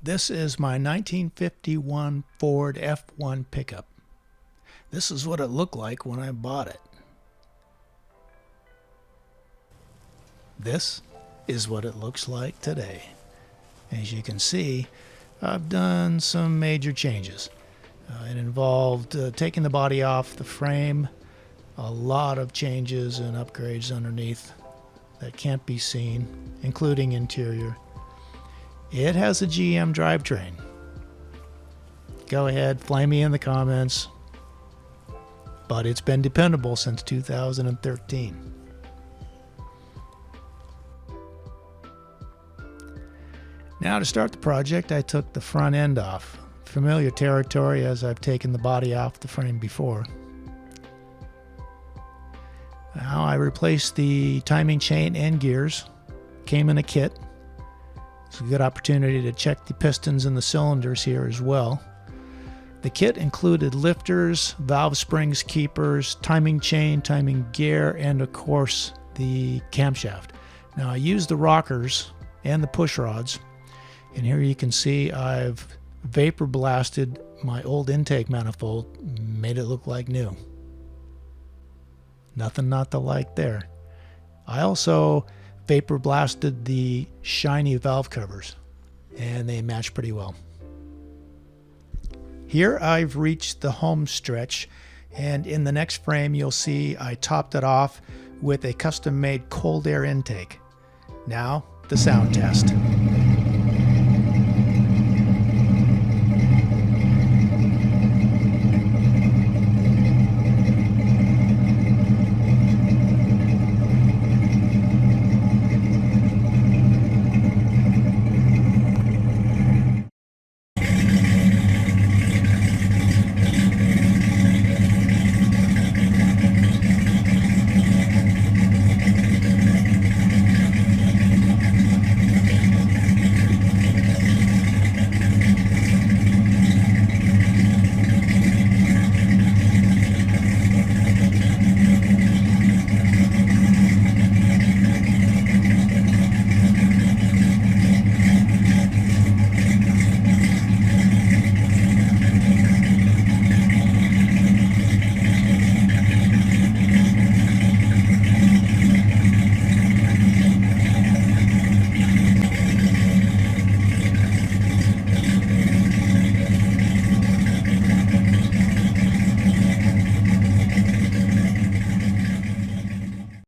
This is my 1951 Ford F1 pickup. This is what it looked like when I bought it. This is what it looks like today. As you can see, I've done some major changes. It involved taking the body off the frame, a lot of changes and upgrades underneath that can't be seen, including interior. It has a GM drivetrain. Go ahead, flame me in the comments. But it's been dependable since 2013. Now to start the project, I took the front end off. Familiar territory as I've taken the body off the frame before. Now I replaced the timing chain and gears. Came in a kit. It's a good opportunity to check the pistons and the cylinders here as well. The kit included lifters, valve springs, keepers, timing chain, timing gear, and of course the camshaft. Now I used the rockers and the push rods, and here you can see I've vapor blasted my old intake manifold, made it look like new. Nothing not to like there. I also vapor blasted the shiny valve covers, and they match pretty well. Here I've reached the home stretch, and in the next frame you'll see I topped it off with a custom-made cold air intake. Now the sound test.